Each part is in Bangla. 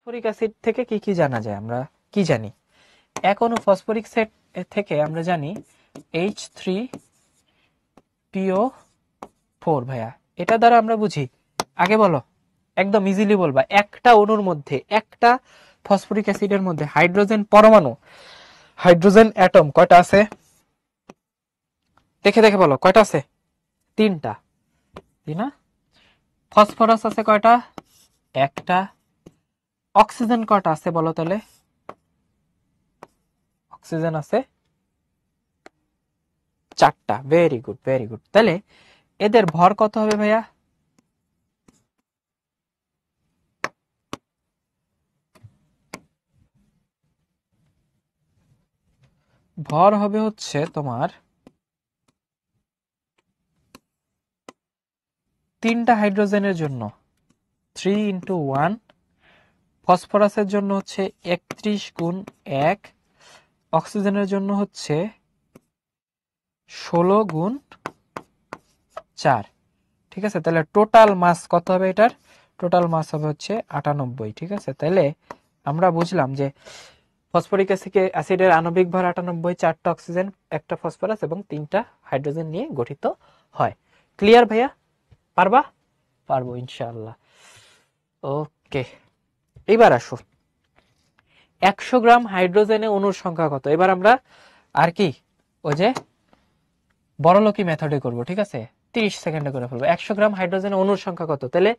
ফসফরিক অ্যাসিড থেকে কি কি জানা যায়, আমরা কি জানি? এক অণু ফসফরিক সেট থেকে আমরা জানি H3PO4 ভাইয়া। এটা দ্বারা আমরা বুঝি, আগে বলো, একদম ইজিলি বলবা, একটা অণুর মধ্যে, একটা ফসফরিক অ্যাসিডের মধ্যে হাইড্রোজেন পরমাণু, হাইড্রোজেন অ্যাটম কয়টা আছে? দেখে দেখে বলো, কয়টা আছে? 3টা, তাই না? ফসফরাস আছে কয়টা? একটা। অক্সিজেন কয়টা আছে বলো তাহলে? অক্সিজেন আছে 4টা। Very good, very good. তাহলে এদের ভর কত হবে ভাইয়া? ভর হবে হচ্ছে তোমার 3টা হাইড্রোজেনের জন্য 3 × 1, ফসফরাসের জন্য হচ্ছে 31 × 1, অক্সিজেনের জন্য হচ্ছে 16 × 4। ঠিক আছে, তাহলে টোটাল মাস কত হবে এটার? টোটাল মাস হবে হচ্ছে 98। ঠিক আছে, তাহলে আমরা বুঝলাম যে ফসফরিক অ্যাসিডের আণবিক ভর 98, 4টা অক্সিজেন, একটা ফসফরাস এবং 3টা হাইড্রোজেন নিয়ে গঠিত হয়। ক্লিয়ার ভাইয়া? পারবা? পারবো ইনশাআল্লাহ। ওকে, এবার আসো, 100 গ্রাম হাইড্রোজেনে অণুর সংখ্যা কত? এবার আমরা আর কি ওই যে বড়লোকি মেথডে করব। ঠিক আছে, 30 সেকেন্ডে করে ফেলবো। 100 গ্রাম হাইড্রোজেনে অণুর সংখ্যা কত? তাহলে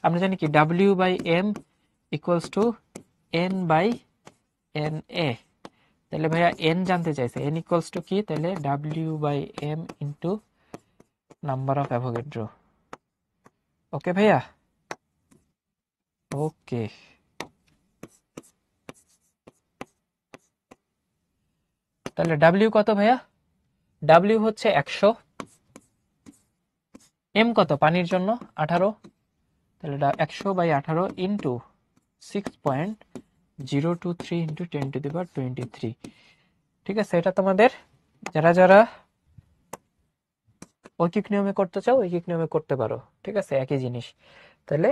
আমরা জানি কি W/M = N/Na। তাহলে ভাইয়া n জানতে চাইছে, n = কি? তাহলে W/M * নাম্বার অফ অ্যাভোগাড্রো। ওকে ভাইয়া? ওকে, তাহলে W কত ভাইয়া? W হচ্ছে 100, M কত পানির জন্য? 18। তাহলে 100/18 * 6.023 × 10⁻23। ঠিক আছে, এটা তোমাদের যারা যারা ঐকিক নিয়মে করতে চাও ঐকিক নিয়মে করতে পারো। ঠিক আছে, একই জিনিস। তাহলে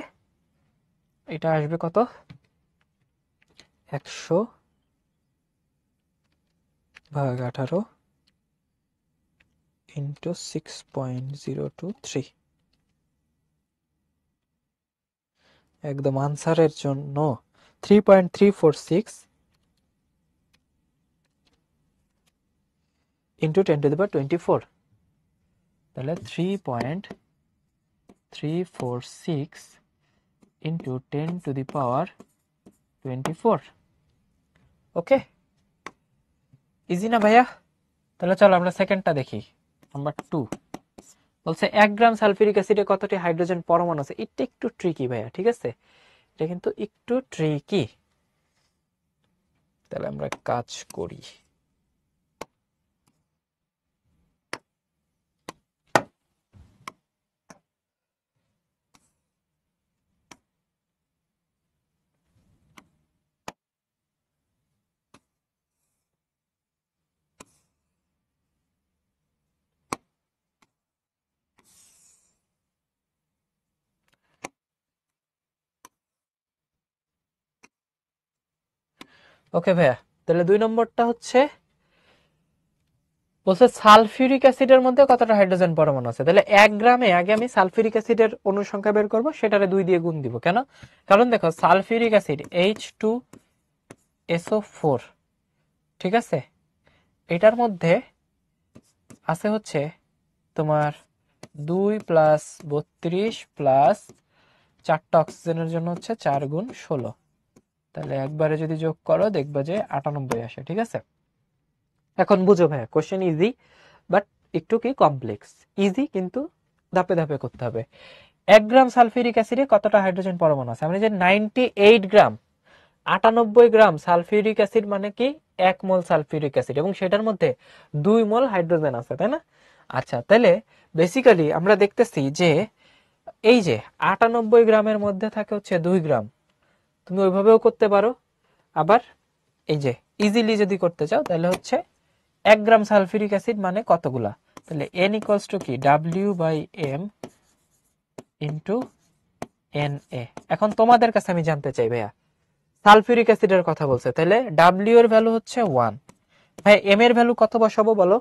এটা আসবে কত? 100/18 * 6.023। একদম আনসারের জন্য 3.346 × 10⁻24। তাহলে 3.346 × 10⁻24। ওকে, ইজি না ভাইয়া? তাহলে চলো আমরা সেকেন্ডটা দেখি, নাম্বার 2 বলছে 1 গ্রাম সালফিউরিক অ্যাসিডে কতটি হাইড্রোজেন পরমাণু আছে? এটা একটু ট্রিকি ভাইয়া। ঠিক আছে, এটা কিন্তু একটু ট্রিকি। তাহলে আমরা কাজ করি। ওকে ভাইয়া, তাহলে 2 নম্বরটা হচ্ছে বলছে সালফিউরিক অ্যাসিডের মধ্যে কতটা হাইড্রোজেন পরমাণু আছে। তাহলে 1 গ্রামে আগে আমি সালফিউরিক অ্যাসিডের অণুর সংখ্যা বের করব, সেটারে 2 দিয়ে গুণ দিব। কেন? কারণ দেখো সালফিউরিক অ্যাসিড H2SO4, ঠিক আছে, এটার মধ্যে আছে হচ্ছে তোমার 2 + 32 প্লাস 4টা অক্সিজেনের জন্য হচ্ছে 4 × 16। তাহলে একবারে যদি যোগ করো দেখবে যে 98 আসে। ঠিক আছে, এখন বুঝো ভাইয়া, কোশ্চেন ইজি বাট একটু কি কমপ্লেক্স। ইজি কিন্তু ধাপে ধাপে করতে হবে। 1 গ্রাম সালফিউরিক অ্যাসিডে কতটা হাইড্রোজেন পরমাণু আছে? আমরা যে 98 গ্রাম, 98 গ্রাম সালফিউরিক অ্যাসিড মানে কি 1 মোল সালফিউরিক অ্যাসিড, এবং সেটার মধ্যে 2 মোল হাইড্রোজেন আছে, তাই না? আচ্ছা, তাহলে বেসিক্যালি আমরা দেখতেছি যে এই যে 98 গ্রামের মধ্যে থাকে হচ্ছে 2 গ্রাম। তুমি ওইভাবেও করতে পারো, আবার এই যে ইজিলি যদি করতে চাও তাহলে হচ্ছে 1 গ্রাম সালফিউরিক অ্যাসিড মানে কতগুলা? তাহলে n = কি W/M * Na। এখন তোমাদের কাছে আমি জানতে চাই ভাইয়া, সালফিউরিক অ্যাসিডের কথা বলছে, তাহলে ডাব্লিউ এর ভ্যালু হচ্ছে 1। ভাই এম এর ভ্যালু কত বসাবো বলো?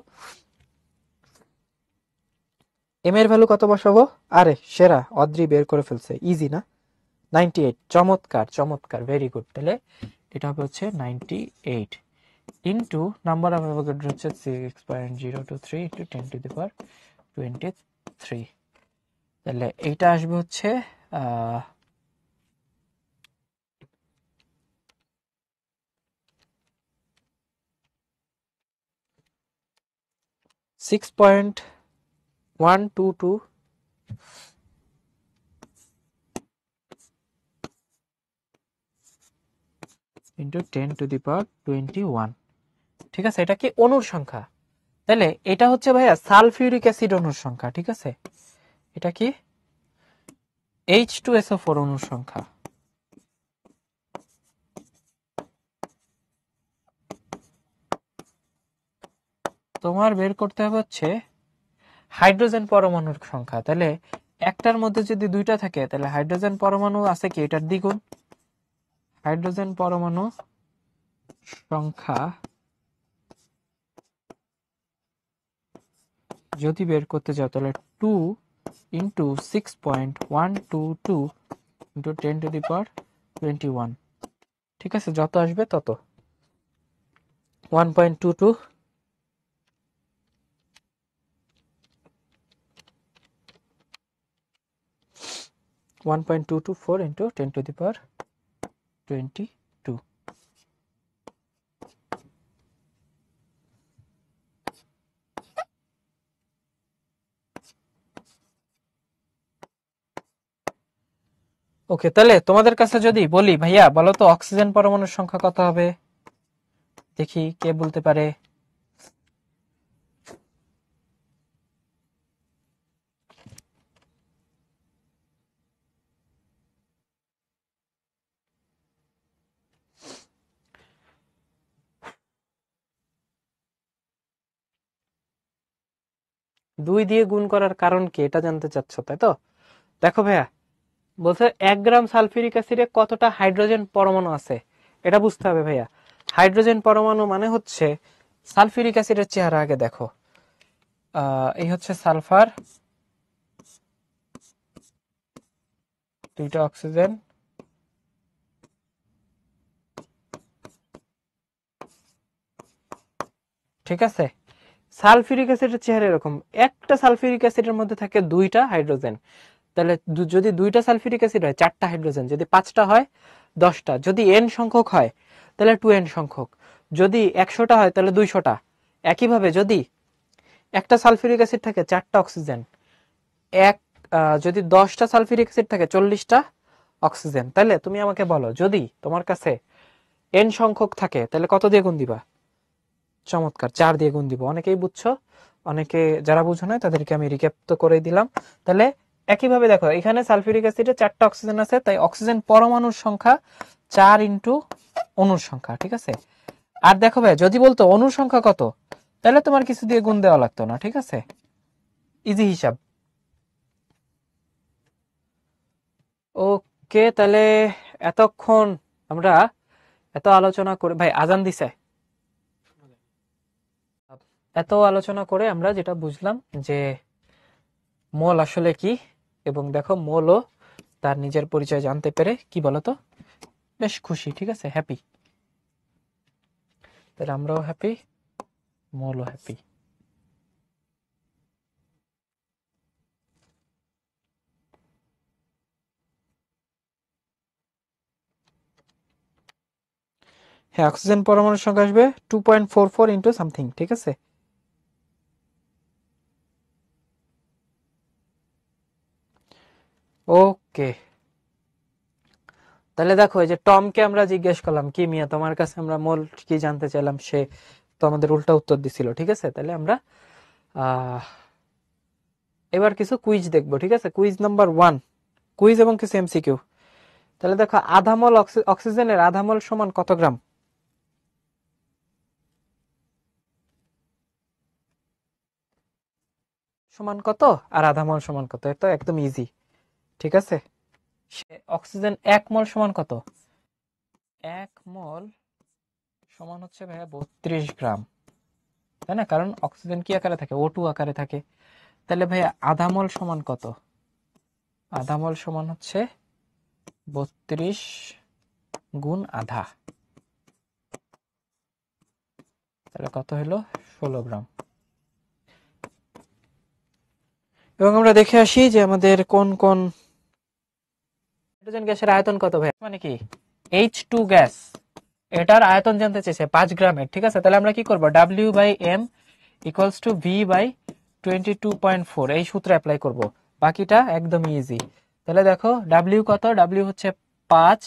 এম এর ভ্যালু কত বসাবো? আরে সেরা, অদ্রি বের করে ফেলছে, ইজি না? 98। চমৎকার চমৎকার, ভেরি গুড। তাহলে এটা হবে হচ্ছে 98 ইন্টু নাম্বার অফ অ্যাভোগাড্রো হচ্ছে 6.023 ইন্টু 10⁻23। তাহলে এইটা আসবে হচ্ছে 6.122 ইন্টু 10⁻21। ঠিক আছে, এটা কি অণুর সংখ্যা? তাহলে এটা হচ্ছে ভাইয়া সালফিউরিক অ্যাসিড অণুর সংখ্যা। ঠিক আছে, এটা কি H2SO4 অণুর সংখ্যা। তোমার বের করতে হবে হচ্ছে হাইড্রোজেন পরমাণুর সংখ্যা। তাহলে একটার মধ্যে যদি দুইটা থাকে তাহলে হাইড্রোজেন পরমাণু আছে কি এটার দ্বিগুণ। হাইড্রোজেন পরমাণু সংখ্যা যদি বের করতে যাও তাহলে 2 ইন্টু 6.122 ইন্টু 10⁻21। ঠিক আছে, যত আসবে তত। 1.22 1.224 ইন্টু 10⁻22। ওকে, তাহলে তোমাদের কাছে যদি বলি ভাইয়া বলো তো অক্সিজেন পরমাণুর সংখ্যা কত হবে? দেখি কে বলতে পারে। দুই দিয়ে গুণ করার কারণ কি এটা জানতে চাচ্ছ, তাই তো? দেখো ভাইয়া, বলছে 1 গ্রাম সালফিউরিক অ্যাসিডে কতটা হাইড্রোজেন পরমাণু আছে এটা বুঝতে হবে ভাইয়া। হাইড্রোজেন পরমাণু মানে হচ্ছে সালফিউরিক অ্যাসিডের চেহারা আগে দেখো। এই হচ্ছে সালফার, দুইটা অক্সিজেন, ঠিক আছে। সালফিউরিক অ্যাসিডের চেহারা এরকম, একটা সালফিউরিক অ্যাসিডের মধ্যে থাকে দুইটা হাইড্রোজেন। তাহলে যদি দুইটা সালফিউরিক অ্যাসিড হয় 4টা হাইড্রোজেন, যদি 5টা হয় 10টা, যদি n সংখ্যক হয় তাহলে 2n সংখ্যক, যদি 100টা হয় তাহলে 200টা। একইভাবে যদি একটা সালফিউরিক অ্যাসিড থাকে 4টা অক্সিজেন, এক যদি 10টা সালফিউরিক অ্যাসিড থাকে 40টা অক্সিজেন। তাহলে তুমি আমাকে বলো যদি তোমার কাছে n সংখ্যক থাকে তাহলে কত দিয়ে গুণ দিবা? চমৎকার, 4 দিয়ে গুণ দিব। অনেকেই বুঝছো, অনেকে যারা বুঝো না তাদেরকে আমি রিক্যাপ তো করে দিলাম। তাহলে একইভাবে দেখো এখানে সালফিউরিক অ্যাসিডে 4টা অক্সিজেন আছে, তাই অক্সিজেন পরমাণুর সংখ্যা 4 ইন্টু অণুর সংখ্যা। ঠিক আছে, আর দেখো ভাই যদি বলতো অণুর সংখ্যা কত তাহলে তোমার কিছু দিয়ে গুণ দেওয়া লাগতো না। ঠিক আছে, ইজি হিসাব। ওকে, তাহলে এতক্ষণ আমরা এত আলোচনা করে, ভাই আজান দিছে, এত আলোচনা করে আমরা যেটা বুঝলাম যে মোল আসলে কি, এবং দেখো মোলও তার নিজের পরিচয় জানতে পেরে কি বলতো বেশ খুশি। ঠিক আছে, হ্যাপি। তাহলে আমরাও হ্যাপি, মোলও হ্যাপি। হ্যাঁ, অক্সিজেন পরমাণুর সংখ্যা আসবে 2.44 ইন্টু সামথিং। ঠিক আছে, ওকে। তাহলে দেখো এই যে টমকে আমরা জিজ্ঞেস করলাম কি মিয়া তোমার কাছে আমরা মোল কি জানতে চাইলাম, সে তো আমাদের উল্টা উত্তর দিছিল। ঠিক আছে, তাহলে আমরা এবার কিছু কুইজ দেখবো। ঠিক আছে, কুইজ নাম্বার 1, কুইজ এবং কিছু এমসিকিউ। তাহলে দেখো আধা মোল অক্সিজেনের আধা মোল সমান কত গ্রাম? সমান কত আর আধা মোল সমান কত, এটা একদম ইজি। ঠিক আছে, অক্সিজেন 1 মোল সমান কত? 1 মোল সমান হচ্ছে ভাইয়া 32 গ্রাম, তাই না? কারণ অক্সিজেন কি আকারে থাকে? O2 আকারে থাকে। তাহলে ভাইয়া আধা মোল সমান কত? আধা মোল সমান হচ্ছে 32 গুণ আধা, তাহলে কত হলো? 16 গ্রাম। এবং আমরা দেখে আসি যে আমাদের কোন কোন হাইড্রোজেন গ্যাসের আয়তন কত ভাই, মানে কি H2 গ্যাস, এটার আয়তন জানতে চেয়েছে 5 গ্রামের। ঠিক আছে, তাহলে আমরা কি করব? W/m ইকুয়ালস টু V/22.4 এই সূত্র অ্যাপ্লাই করব। বাকিটা একদম ইজি। তাহলে দেখো W কত? W হচ্ছে 5,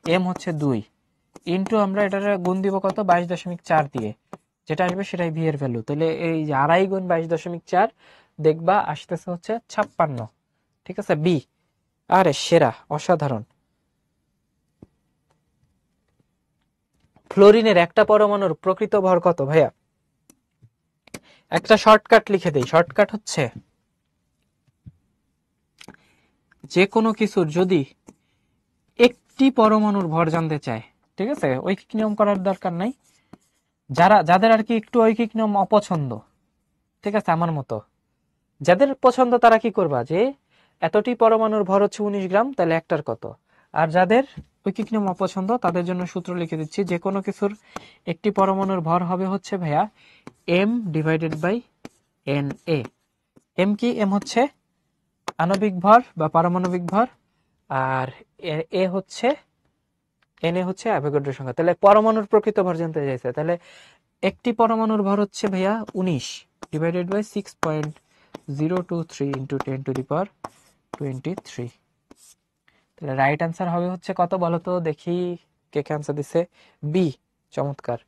m হচ্ছে 2, ইনটু আমরা এটার গুণ দিব কত? 22.4 দিয়ে, যেটা আসবে সেটাই ভি এর ভ্যালু। তাহলে এই যে আড়াই গুণ 22.4 দেখবা আসতেছে হচ্ছে 56। ঠিক আছে, বি। আরে সেরা, অসাধারণ। ফ্লোরিনের একটা পরমাণুর প্রকৃত ভর কত ভাইয়া? একটা শর্টকাট লিখে দেই। শর্টকাট হচ্ছে যে কোনো কিছুর যদি একটি পরমাণুর ভর জানতে চায়, ঠিক আছে, ঐকিক নিয়ম করার দরকার নাই। যাদের আর কি একটু ঐকিক নিয়ম অপছন্দ, ঠিক আছে, আমার মতো যাদের পছন্দ তারা কি করবা, যে এতটি পরমাণুর ভর হচ্ছে 19 গ্রাম, তাহলে একটার কত। আর যাদের ঐকিক নিয়ম অপছন্দ তাদের জন্য সূত্র লিখে দিচ্ছি, যে কোনো কিছুর একটি পরমাণুর ভর হবে হচ্ছে ভাইয়া m/Na। এম কি? এম হচ্ছে আণবিক ভর বা পারমাণবিক ভর, আর এ হচ্ছে এনএ হচ্ছে অ্যাভোগাড্রো সংখ্যা। তাহলে পরমাণুর প্রকৃত ভর জানতে চাইছে, তাহলে একটি পরমাণুর ভর হচ্ছে ভাইয়া 19 ডিভাইডেড বাই 6.023 ইন্টু 10⁻23। তাহলে রাইট অ্যান্সার হবে হচ্ছে কত বলো তো দেখি, কে কে অ্যান্সার দিছে? বি। চমৎকার,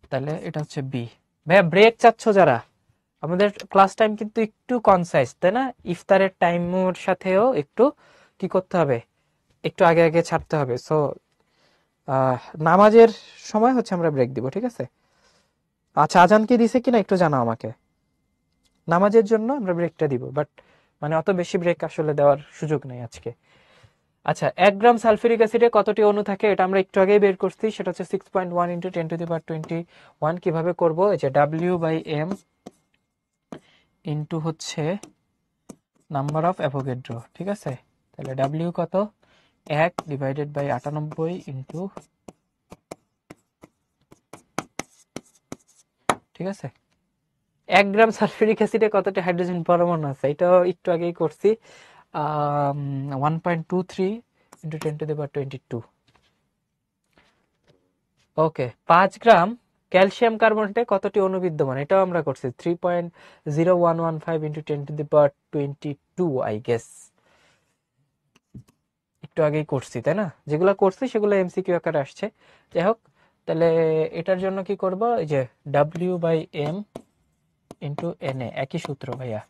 তাহলে এটা হচ্ছে বি। ভাইয়া ব্রেক চাচ্ছ যারা, আমাদের ক্লাস টাইম কিন্তু একটু কনসাইজ, তাই না? ইফতারের টাইমের সাথেও একটু কি করতে হবে, একটু আগে আগে ছাড়তে হবে। সো নামাজের সময় হচ্ছে আমরা ব্রেক দিব, ঠিক আছে? আচ্ছা, আজান কি দিছে কিনা একটু জানাও আমাকে। নামাজের জন্য আমরা ব্রেকটা দিব, বাট মানে অত বেশি ব্রেক আসলে দেওয়ার সুযোগ নেই আজকে। আচ্ছা, 1 গ্রাম সালফিউরিক অ্যাসিডে কতটি অণু থাকে? এটা আমরা একটু আগেই বের করছি, সেটা হচ্ছে 6.1 ইন্টু 10⁻21। কিভাবে করব? এই যে W/m ইন্টু হচ্ছে নাম্বার অফ অ্যাভোগাড্রো, ঠিক আছে? তাহলে W কত? 1 ডিভাইডেড বাই 98 ইন্টু, ঠিক আছে। 1 গ্রাম সালফিউরিক অ্যাসিডে কতটি হাইড্রোজেন পরমাণু আছে? এটাও একটু আগেই করছি, 1.23 ইন্টু 10⁻22। ওকে, 5 গ্রাম ক্যালসিয়াম কার্বনেটে কতটি অণু বিদ্যমান? এটাও আমরা করছি 3.0115 ইন্টু 10⁻22, আই গেস একটু আগেই করছি, তাই না? যেগুলো করছি সেগুলো এমসিকিউ আকারে আসছে। যাই হোক, তাহলে এটার জন্য কি করব? এই যে W/m ইন্টু Na, একই সূত্র ভাইয়া,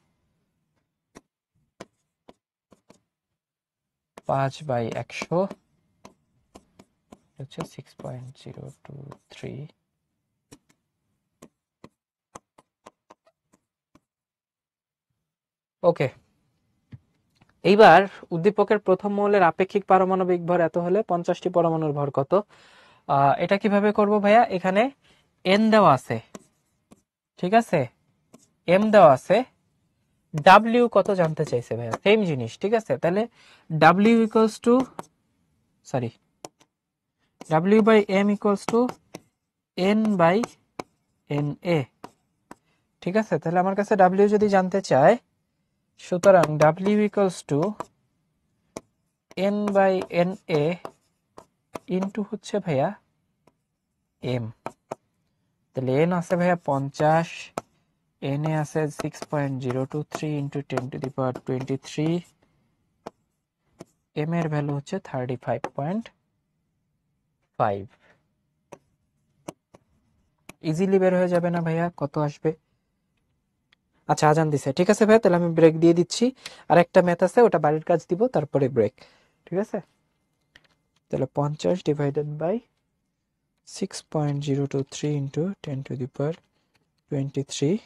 5/100 হচ্ছে 6.023। ওকে, এইবার উদ্দীপকের প্রথম মৌলের আপেক্ষিক পারমাণবিক ভর এত হলে 50টি পরমাণুর ভর কত? এটা কিভাবে করব ভাইয়া? এখানে এন দেওয়া আছে, ঠিক আছে, এম দেওয়া আছে, ডাব্লিউ কত জানতে চাইছে ভাইয়া, সেম জিনিস, ঠিক আছে। তাহলে W equals to, sorry, W/m equals to N/Na, ঠিক আছে। তাহলে আমার কাছে ডাব্লিউ যদি জানতে চায়, সুতরাং W equals to N/Na into হচ্ছে ভাইয়া এম। তাহলে এন আছে ভাইয়া 50, Na আছে 6.023 ইন্টু 10⁻23, এম এর ভ্যালু হচ্ছে 35.5। ইজিলি বের হয়ে যাবে না ভাইয়া কত আসবে? আচ্ছা, আজান দিছে, ঠিক আছে ভাইয়া, তাহলে আমি ব্রেক দিয়ে দিচ্ছি। আর একটা ম্যাথ আছে, ওটা বাড়ির কাজ দিব, তারপরে ব্রেক, ঠিক আছে? তাহলে 50 divided by 6.023 into 10⁻23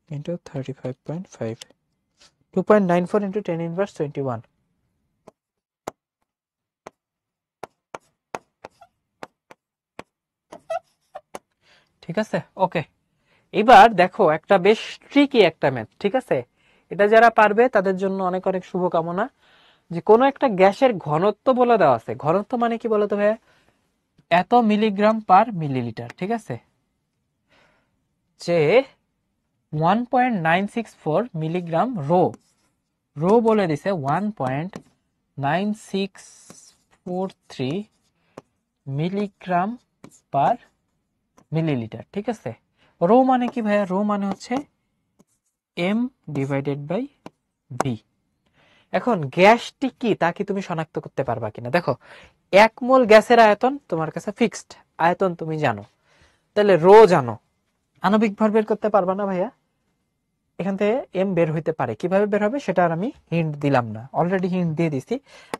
into 35.5, 2.94 into 10⁻21। ঠিক আছে, ওকে। এবার দেখো একটা বেশ ট্রিকি একটা ম্যাথ, ঠিক আছে? এটা যারা পারবে তাদের জন্য অনেক অনেক শুভকামনা। যে কোনো একটা গ্যাসের ঘনত্ব বলে দেওয়া আছে, ঘনত্ব মানে কি বলতো ভাইয়া? এত মিলিগ্রাম পার মিলিলিটার, ঠিক আছে? যে 1.964 মিলিগ্রাম রো বলে দিছে 1.9643 মিলিগ্রাম পার মিলিলিটার, ঠিক আছে? রো মানে কি ভাইয়া? রো মানে হচ্ছে এম ডিভাইডেড বাই ভি। এখন গ্যাসটি কি তা কি তুমি শনাক্ত করতে পারবা কিনা দেখো। 1 মোল গ্যাসের আয়তন তোমার কাছে ফিক্সড আয়তন, তুমি জানো, তাহলে রো জানো, আণবিক ভর বের করতে পারবা না ভাইয়া? এখান থেকে এম বের হইতে পারে, কিভাবে বের হবে সেটা আর আমি হিন্ট দিলাম না, অলরেডি হিন্ট দিয়ে দিছি,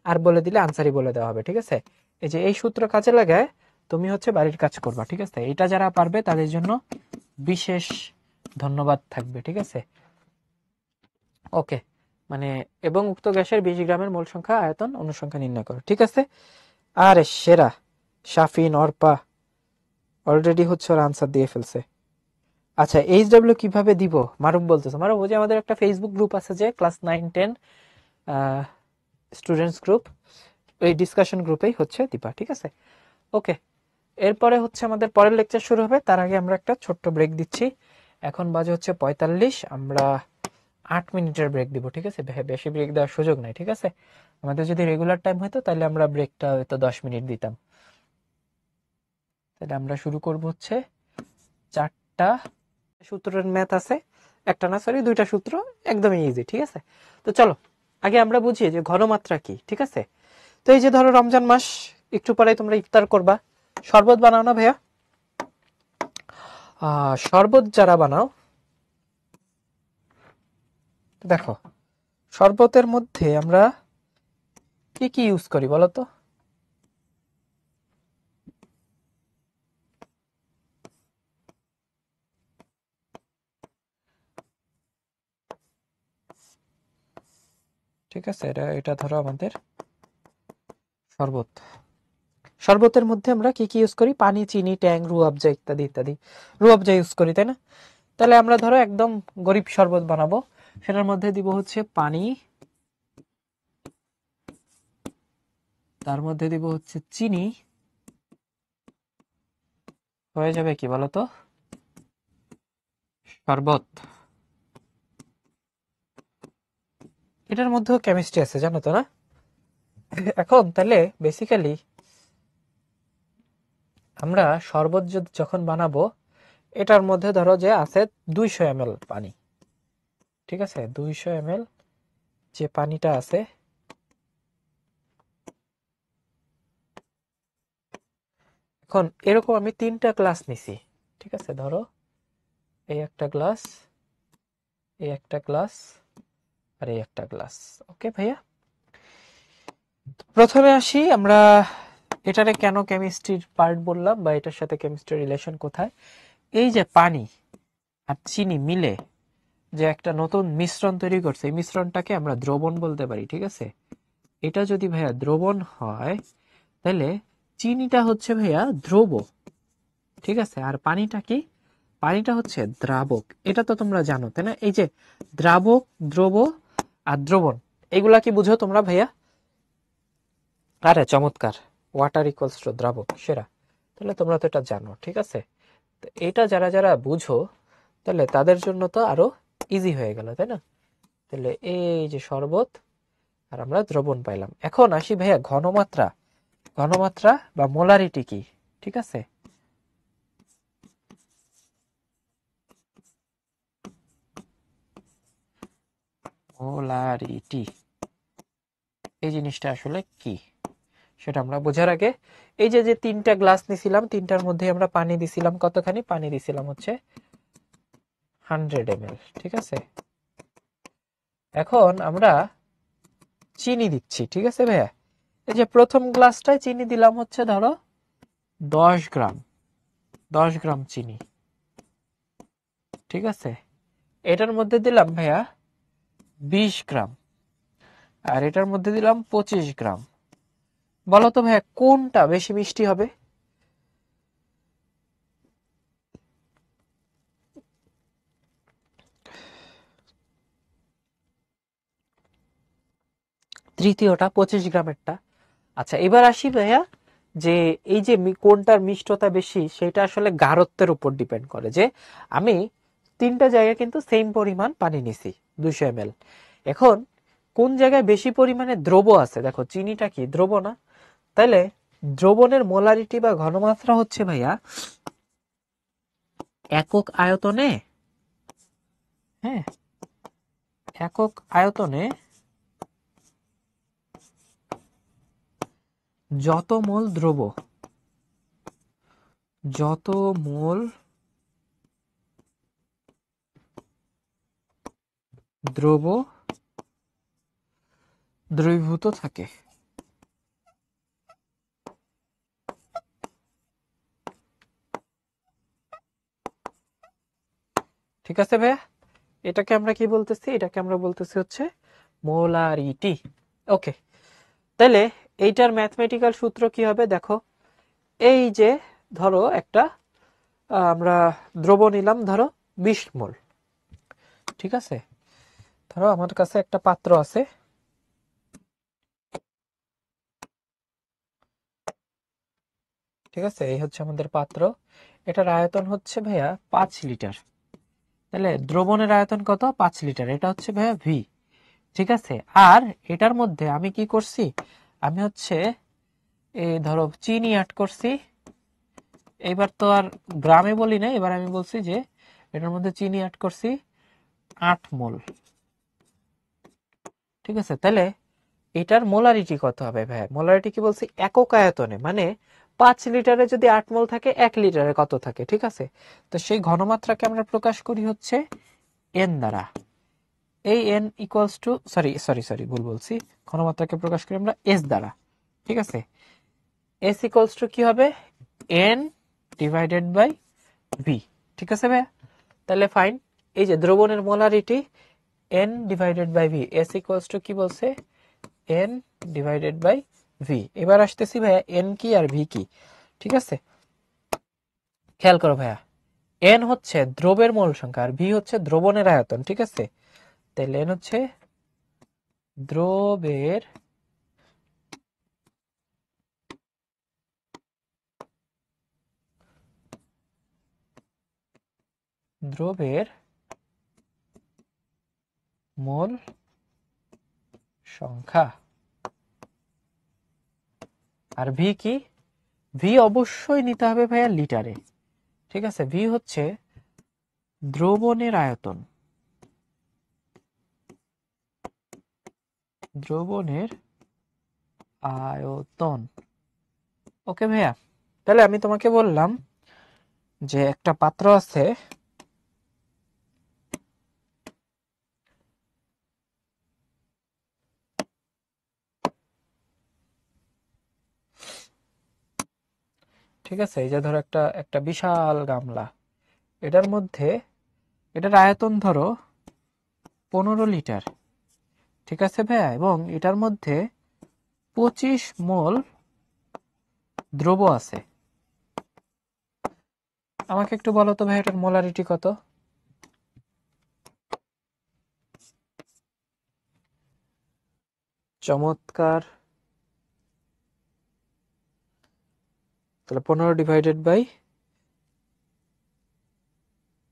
আর বলে দিলে আনসারই বলে দেওয়া হবে, ঠিক আছে? এই যে এই সূত্র কাজে লাগায় তুমি হচ্ছে বাড়ির কাজ করবা, ঠিক আছে? এটা যারা পারবে তাদের জন্য বিশেষ ধন্যবাদ থাকবে, ঠিক আছে? ওকে, মানে এবং উক্ত গ্যাসের 20 গ্রামের মোল সংখ্যা আয়তন অনুসংখ্যা নির্ণয় করো, ঠিক আছে? আরে সেরা, শাফিন অর্পা অলরেডি হচ্ছে ওর আনসার দিয়ে ফেলছে। আচ্ছা, এইচডব্লিউ কিভাবে দিব? মারুফ বলতেছে, মারুফ ওই যে আমাদের একটা ফেসবুক গ্রুপ আছে যে ক্লাস 9-10 স্টুডেন্টস গ্রুপ, ওই ডিসকাশন গ্রুপেই হচ্ছে দিবা, ঠিক আছে? ওকে, এরপরে হচ্ছে আমাদের পরের লেকচার শুরু হবে, তার আগে আমরা একটা ছোট্ট ব্রেক দিচ্ছি। এখন বাজে হচ্ছে 45, আমরা 8 মিনিটের ব্রেক দিব, ঠিক আছে? বেশি ব্রেক দেওয়ার সুযোগ নাই, ঠিক আছে? আমাদের যদি রেগুলার টাইম হতো তাহলে আমরা ব্রেকটা হয়তো 10 মিনিট দিতাম। তাহলে আমরা শুরু করব হচ্ছে 4টা সূত্রের ম্যাথ আছে, একটা না সরি 2টা সূত্র, একদমই ইজি, ঠিক আছে? তো চলো আগে আমরা বুঝি যে ঘনমাত্রা কি, ঠিক আছে? তো এই যে ধরো রমজান মাস, একটু পরে তোমরা ইফতার করবা, শরবত বানাও না ভাইয়া? শরবত যারা বানাও, দেখো শরবতের মধ্যে আমরা কি কি ইউজ করি বলো তো? ঠিক আছে, এটা এটা ধরো আমাদের শরবত। শরবতের মধ্যে আমরা কি কি ইউজ করি? পানি, চিনি, ট্যাং, রুয়াবজা ইত্যাদি ইত্যাদি। রুয়াবজা ইউজ করি, তাই না? তাহলে আমরা ধরো একদম গরিব শরবত বানাবো, সেটার মধ্যে দিব হচ্ছে পানি, তার মধ্যে দিব হচ্ছে চিনি, হয়ে যাবে কি বলতো? শরবত। এটার মধ্যেও কেমিস্ট্রি আছে জানো তো, না? এখন তাহলে বেসিক্যালি আমরা শরবত যখন বানাবো, এটার মধ্যে ধরো যে আছে 200 ml পানি, ঠিক আছে? 200 ml যে পানিটা আছে, এখন এরকম আমি 3টা গ্লাস নিছি, ঠিক আছে? ধরো এই একটা গ্লাস, এই একটা গ্লাস, আর এই একটা গ্লাস। ওকে ভাইয়া, প্রথমে আসি আমরা এটারে কেন কেমিস্ট্রির পার্ট বললাম, বা এটার সাথে কেমিস্ট্রির রিলেশন কোথায়? এই যে পানি আর চিনি মিলে যে একটা নতুন মিশ্রণ তৈরি করছে, এই মিশ্রণটাকে আমরা দ্রবণ বলতে পারি, ঠিক আছে? এটা যদি ভাইয়া দ্রবণ হয়, তাহলে চিনিটা হচ্ছে ভাইয়া দ্রব, ঠিক আছে? আর পানিটা কি? পানিটা হচ্ছে দ্রাবক, এটা তো তোমরা জানো, তাই না? এই যে দ্রাবক, দ্রব আর দ্রবণ, এগুলা কি বুঝো তোমরা ভাইয়া? আরে চমৎকার, ওয়াটার ইকুয়ালস টু দ্রাবক, সেরা। তাহলে তোমরা তো এটা জানো, ঠিক আছে? তো এটা যারা যারা বুঝো, তাহলে তাদের জন্য তো আরো ইজি হয়ে গেল, তাই না? তাহলে এই যে শরবত, আর আমরা দ্রবণ পাইলাম। এখন আসি ভাইয়া ঘনমাত্রা। ঘনমাত্রা বা মোলারিটি কি, ঠিক আছে? মোলারিটি এই জিনিসটা আসলে কি সেটা আমরা বোঝার আগে, এই যে যে 3টা গ্লাস নিছিলাম, 3টার মধ্যে আমরা পানি দিছিলাম, কতখানি পানি দিছিলাম? হচ্ছে 100 ml, ঠিক আছে? এখন আমরা চিনি দিচ্ছি, ঠিক আছে ভাইয়া? এই যে প্রথম গ্লাসটায় চিনি দিলাম হচ্ছে ধরো 10 গ্রাম, 10 গ্রাম চিনি, ঠিক আছে? এটার মধ্যে দিলাম ভাইয়া 20 গ্রাম, আর এটার মধ্যে দিলাম 25 গ্রাম। বলো তো ভাইয়া কোনটা বেশি মিষ্টি হবে? তৃতীয়টা 25 গ্রামেরটা। আচ্ছা, এবার আসি ভাইয়া যে এই যে কোনটার মিষ্টতা বেশি সেটা আসলে গাঢ়ত্বের উপর ডিপেন্ড করে। যে আমি তিনটা জায়গায় কিন্তু সেম পরিমাণ পানি নিছি 200 ml। এখন কোন জায়গায় বেশি পরিমাণে দ্রব আছে, দেখো চিনিটা কি দ্রব না, তাইলে দ্রবণের মোলারিটি বা ঘনমাত্রা হচ্ছে ভাইয়া একক আয়তনে, হ্যাঁ, একক আয়তনে যত মোল দ্রব, যত মোল দ্রব দ্রবীভূত থাকে। ঠিক আছে ভাইয়া, এটাকে আমরা কি বলতেছি, এটাকে আমরা বলতেছি হচ্ছে মোলারিটি। ওকে, তাহলে এইটার ম্যাথমেটিক্যাল সূত্র কি হবে দেখো। এই যে ধরো একটা আমরা দ্রব নিলাম, ধরো 20 মোল। ঠিক আছে, ধরো আমার কাছে একটা পাত্র আছে, ঠিক আছে, এই হচ্ছে আমাদের পাত্র, এটার আয়তন হচ্ছে ভাইয়া 5 লিটার। তাহলে দ্রবণের আয়তন কত, 5 লিটার, এটা হচ্ছে ভাইয়া ভি। ঠিক আছে, আর এটার মধ্যে আমি কি করছি, আমি হচ্ছে এই ধরো চিনি অ্যাড করছি। এবার তো আর গ্রামে বলি না, এবার আমি বলছি যে এটার মধ্যে চিনি অ্যাড করছি 8 মোল। ঠিক আছে, তাহলে এটার মোলারিটি কত হবে ভাই, মোলারিটি কি বলছি একক আয়তনে, মানে 5 লিটারে যদি 8 মোল থাকে 1 লিটারে কত থাকে। ঠিক আছে, তো সেই ঘনমাত্রাকে আমরা প্রকাশ করি হচ্ছে এন দ্বারা। এই N equals two, sorry sorry sorry ভুল বলছি, ঘনমাত্রাকে প্রকাশ করি আমরা এস দ্বারা। ঠিক আছে, এস ইকুয়ালস টু কি হবে, এন ডিভাইডেড বাই ভি। ঠিক আছে ভাইয়া, তাহলে ফাইন, এই যে দ্রবণের molarity n divided by V, S equals to কি বলছে, এন ডিভাইডেড বাই ভি। এবার আসতেছি ভাইয়া এন কি আর ভি কি। ঠিক আছে, খেয়াল করো ভাইয়া, এন হচ্ছে দ্রবের মোল সংখ্যা আর ভি হচ্ছে দ্রবণের আয়তন। ঠিক আছে, তাহলে এন হচ্ছে দ্রবের দ্রবের মোল সংখ্যা, আর ভি কি, ভি অবশ্যই নিতে হবে ভাইয়া লিটারে। ঠিক আছে, ভি হচ্ছে দ্রবণের আয়তন, দ্রবণের আয়তন। ওকে ভাইয়া, তাহলে আমি তোমাকে বললাম যে একটা পাত্র আছে, ঠিক আছে, এই যে ধরো একটা একটা বিশাল গামলা, এটার মধ্যে এটার আয়তন ধরো 15 লিটার। ঠিক আছে ভাইয়া, এবং এটার মধ্যে 25 মোল দ্রব আছে। আমাকে একটু বলো তো ভাই এটার মোলারিটি কত। চমৎকার, তাহলে 15 ডিভাইডেড বাই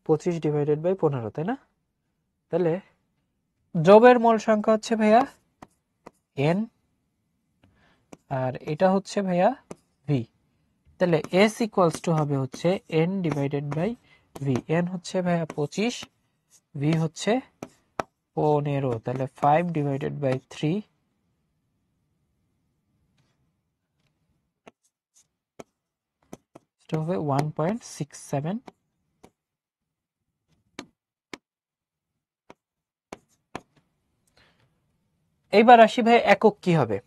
25 ডিভাইডেড বাই 15, তাই না? তাহলে দ্রবের মোল সংখ্যা হচ্ছে ভাইয়া এন, আর এটা হচ্ছে ভাইয়া ভি। তাহলে এস ইকুয়ালস টু হবে হচ্ছে এন ডিভাইডেড বাই ভি। এন হচ্ছে ভাইয়া 25, ভি হচ্ছে 15, তাহলে 5 ডিভাইডেড বাই 3 হবে 1.67। এইবার আসি ভাই একক কি হবে।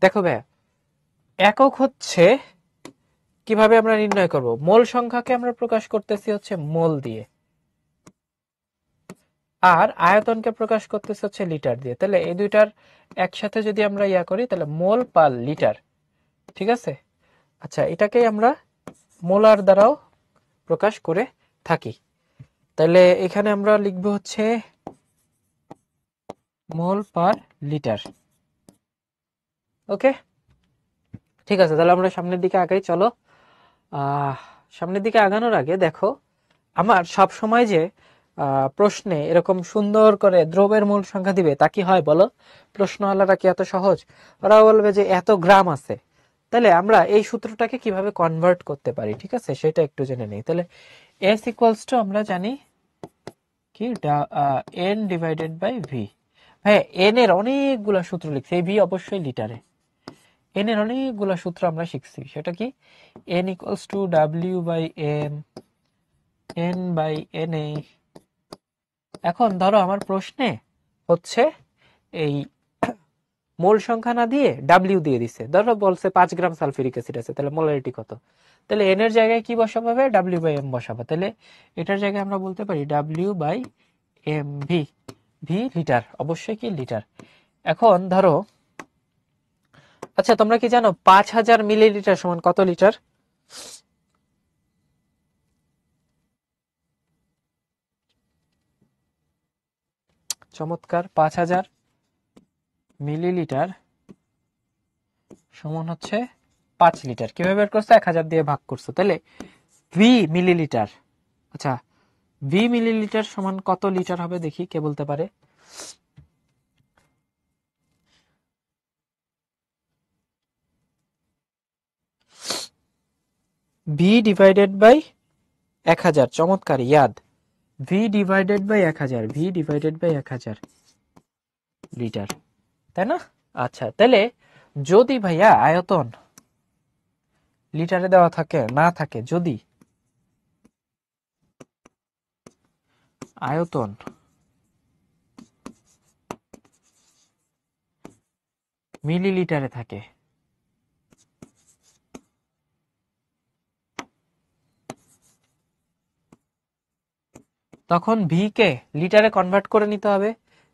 দেখো ভাই, একক হচ্ছে কিভাবে আমরা নির্ণয় করব, মোল সংখ্যাকে আমরা প্রকাশ করতেছি হচ্ছে মোল দিয়ে, আর আয়তনকে প্রকাশ করতেছি হচ্ছে লিটার দিয়ে। তাহলে এই দুইটার একসাথে যদি আমরা ইয়া করি তাহলে মোল পার লিটার। ঠিক আছে, আচ্ছা, এটাকেই আমরা মোলার দ্বারাও প্রকাশ করে থাকি। তাহলে এখানে আমরা লিখব হচ্ছে মোল পার লিটার। ওকে, ঠিক আছে, তাহলে আমরা সামনের দিকে আগাই, চলো। সামনের দিকে আগানোর আগে দেখো, আমার সব সময় যে প্রশ্নে এরকম সুন্দর করে দ্রব্যের মূল সংখ্যা দিবে তা কি হয় বলো? প্রশ্নওয়ালারা কি এত সহজ? ওরা বলবে যে এত গ্রাম আছে, তাহলে আমরা এই সূত্রটাকে কিভাবে কনভার্ট করতে পারি, ঠিক আছে, সেটা একটু জেনে নেই। তাহলে এস ইকুয়ালস টু আমরা জানি কি, এন ডিভাইডেড বাই ভি। হ্যাঁ, এন এর অনেকগুলা সূত্র লিখছি, এই ভি অবশ্যই লিটারে। এন এর অনেকগুলা সূত্র আমরা শিখছি, সেটা কি, N equals to W by M, N by N A. এখন ধরো আমার প্রশ্নে হচ্ছে এই মোল সংখ্যা না দিয়ে ডাব্লিউ দিয়ে দিছে, ধরো বলছে 5 গ্রাম সালফিউরিক অ্যাসিড আছে, তাহলে মোলারিটি কত? তাহলে এন এর জায়গায় কি বসাবো হবে, ডাব্লিউ বাই এম বসাবো। তাহলে এটার জায়গায় আমরা বলতে পারি W by M V, V litre, অবশ্যই কি লিটার। এখন ধরো, আচ্ছা তোমরা কি জানো 5000 মিলিলিটার সমান কত লিটার? চমৎকার, 5000 মিলিলিটার সমান হচ্ছে 5 লিটার। কিভাবে বের করছো? 1000 দিয়ে ভাগ করছো, তাহলে ভি মিলিলিটার। আচ্ছা, ভি মিলিলিটার সমান কত লিটার হবে দেখি, কে বলতে পারে? ভি ডিভাইডেড বাই 1000, চমৎকার, ইয়াদ। V divided by 1000, V divided by 1000 litre, তাই না? আচ্ছা, তাহলে যদি ভাইয়া আয়তন লিটারে দেওয়া থাকে না থাকে, যদি আয়তন মিলিলিটারে থাকে, তখন ভি কে লিটারে কনভার্ট করে নিতে হবে।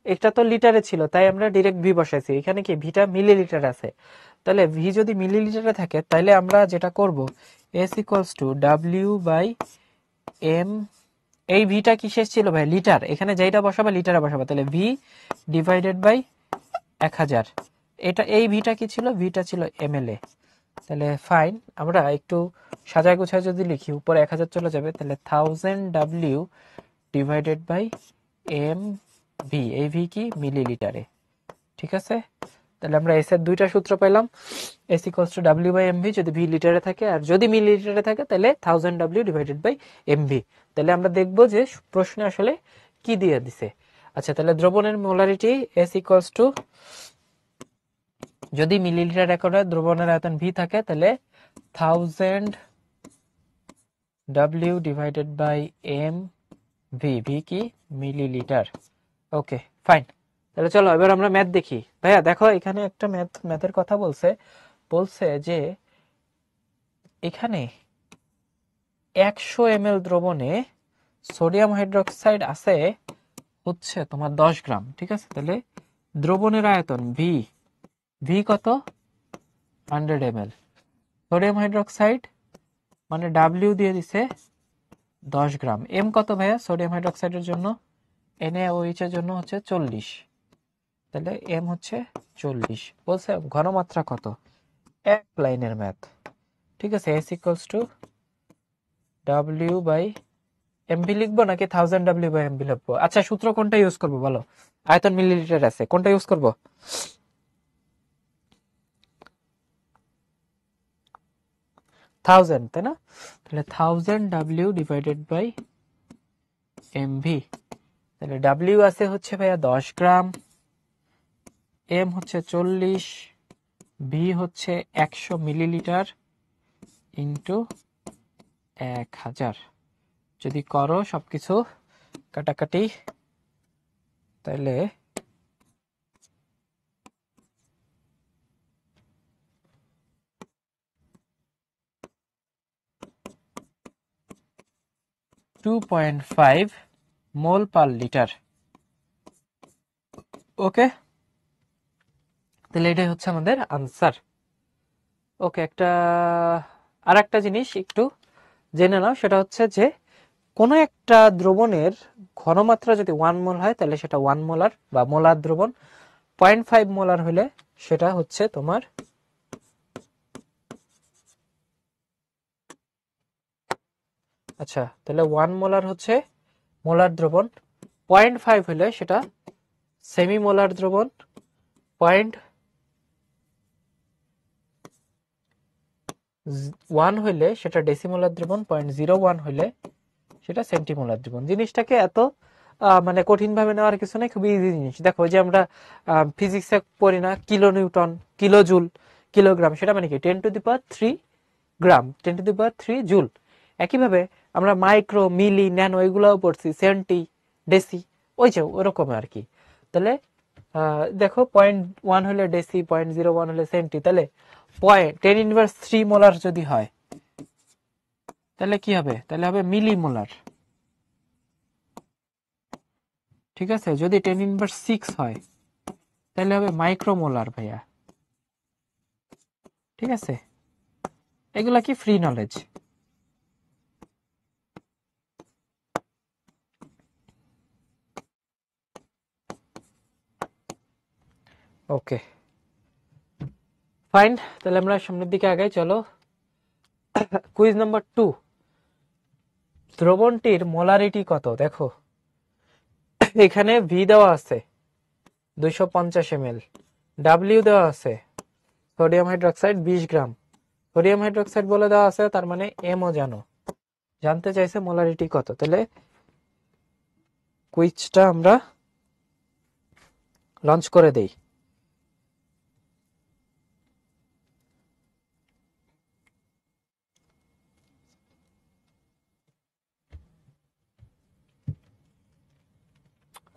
এটা তো লিটারে ছিল, তাই আমরা ডিরেক্ট ভি বসাইছি। এখানে কি ভিটা মিলিলিটার আছে, তাহলে ভি যদি মিলিলিটারে থাকে, তাহলে আমরা যেটা করব, S equals to W by M. এই ভিটা কিসের ছিল ভাই? লিটার। এখানে যেটা বসাবো লিটারে বসাবো, তাহলে ভি ডিভাইডেড বাই 1000। এটা এই ভিটা কি ছিল? ভিটা ছিল এমএলএ। তাহলে ফাইন, আমরা একটু সাজায় গুছায় যদি লিখি, উপরে 1000 চলে যাবে, তাহলে 1000 W divided by M V. এই ভি কি? মিলিলিটারে, ঠিক আছে। তাহলে আমরা এস এর দুইটা সূত্র পেলাম, S equals to W by M V যদি ভি লিটারে থাকে, আর যদি মিলিলিটারে থাকে তাহলে 1000 W divided by M V. তাহলে আমরা দেখবো যে প্রশ্নে আসলে কি দিয়ে দিছে। আচ্ছা, তাহলে দ্রবণের মোলারিটি এস ইকুয়ালস টু, যদি মিলিলিটার একরে দ্রবণের আয়তন ভি থাকে, তাহলে 1000 W divided by M V, V কি? মিলিলিটার। ওকে ফাইন, তাহলে চলো এবার আমরা ম্যাথ দেখি। ভাইয়া দেখো, এখানে একটা ম্যাথের কথা বলছে, বলছে যে এখানে 100 ml দ্রবণে সোডিয়াম হাইড্রোক্সাইড আছে হচ্ছে তোমার 10 গ্রাম, ঠিক আছে। তাহলে দ্রবণের আয়তন ভি, ভি কত? 100 ml। সোডিয়াম হাইড্রোক্সাইড মানে ডাব্লিউ দিয়ে দিছে 10 গ্রাম। এম কত ভাইয়া সোডিয়াম হাইড্রোক্সাইডের জন্য? NaOH এর জন্য হচ্ছে 40, তাহলে এম হচ্ছে 40। বলছে ঘনমাত্রা কত? এক লাইনের ম্যাথ, ঠিক আছে। S equals to W by M V লিখবো নাকি 1000 ডাব্লিউ বাই এমভি লিখবো? আচ্ছা, সূত্র কোনটা ইউজ করবো বলো? আয়তন মিলিলিটার আছে, কোনটা ইউজ করবো? 1000, তাই না? তাহলে 1000 ডাব্লিউ ডিভাইডেড বাই এমভি। তাহলে ডাব্লিউ আছে হচ্ছে ভাইয়া 10 গ্রাম, এম হচ্ছে 40, ভি হচ্ছে 100 মিলিলিটার ইন্টু 1000। যদি করো সবকিছু কাটাকাটি, তাহলে $2.5 মোল পার লিটার। ওকে, তাহলে এটাই হচ্ছে আমাদের আনসার। ওকে, আর একটা জিনিস একটু জেনে নাও, সেটা হচ্ছে যে কোনো একটা দ্রবণের ঘনমাত্রা যদি 1 মোল হয়, তাহলে সেটা 1 মোলার বা মোলার দ্রবণ। 0.5 মোলার হলে সেটা হচ্ছে তোমার আচ্ছা, তাহলে 1 মোলার হচ্ছে মোলার দ্রবণ, 0.5 হলে সেটা সেমি মোলার দ্রবণ, 0.1 হইলে সেটা ডেসিমোলার দ্রবণ, 0.01 হইলে সেটা সেন্টিমোলার দ্রবণ। জিনিসটাকে এত মানে কঠিন ভাবে নেওয়ার কিছু নেই, খুবই ইজি জিনিস। দেখো যে আমরা ফিজিক্সে পড়ি না kilo Newton, kilo joule, kilogram, সেটা মানে কি 10⁻³ গ্রাম, 10⁻³ জুল। একইভাবে আমরা মাইক্রো, মিলি, ন্যানো এগুলাও পড়ছি, সেন্টি, ডেসি, ওই যে ওরকম আর কি। তাহলে দেখো 0.1 হলে ডেসি, 0.01 হলে সেন্টি, তাহলে 10⁻³ মোলার যদি হয় তাহলে কি হবে? তাহলে হবে মিলি মোলার। ঠিক আছে, যদি 10⁻6 হয় তাহলে হবে মাইক্রোমোলার ভাইয়া। ঠিক আছে, এগুলা কি ফ্রি নলেজ। ওকে ফাইন, তাহলে আমরা সামনের দিকে আগাই, চলো। কুইজ নাম্বার 2, দ্রবণটির মোলারিটি কত? দেখো এখানে ভি দেওয়া আছে 250 ml, ডাব্লিউ দেওয়া আছে সোডিয়াম হাইড্রোক্সাইড 20 গ্রাম, সোডিয়াম হাইড্রোক্সাইড বলে দেওয়া আছে, তার মানে এমও জানো। জানতে চাইছে মোলারিটি কত, তাহলে কুইজটা আমরা লঞ্চ করে দেই।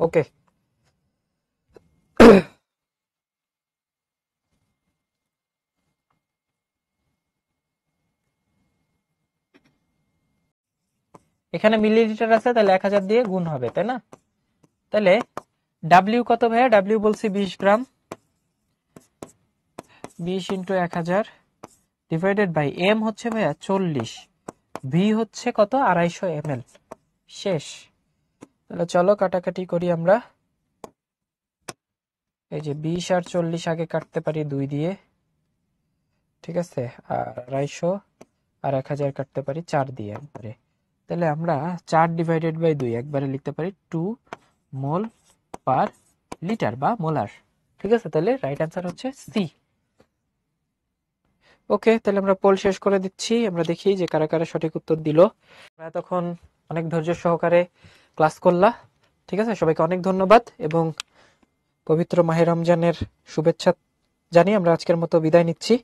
ওকে, এখানে মিলিলিটার আছে, তাহলে 1000 দিয়ে গুণ হবে, তাই না? তাহলে ডাব্লিউ কত ভাইয়া? ডাব্লিউ বলছি 20 গ্রাম, 20 × 1000 ডিভাইডেড বাই এম হচ্ছে ভাইয়া 40, ভি হচ্ছে কত? 250 ml। শেষ। তাহলে চলো কাটাকাটি করি আমরা। এই যে 20 আর 40 আগে কাটতে পারি 2 দিয়ে, ঠিক আছে, আর 250 আর 1000 কাটতে পারি 4 দিয়ে একবারে। তাহলে আমরা 4 ডিভাইডেড বাই 2 একবারে লিখতে পারি 2 মোল পার লিটার বা মোলার। ঠিক আছে, তাহলে রাইট অ্যান্সার হচ্ছে সি। ওকে, তাহলে আমরা পোল শেষ করে দিচ্ছি, আমরা দেখি যে কারা কারা সঠিক উত্তর দিল। তখন অনেক ধৈর্য সহকারে ক্লাস করলা। ঠিক আছে, সবাইকে অনেক ধন্যবাদ এবং পবিত্র মাহে রমজানের শুভেচ্ছা জানিয়ে আমরা আজকের মতো বিদায় নিচ্ছি।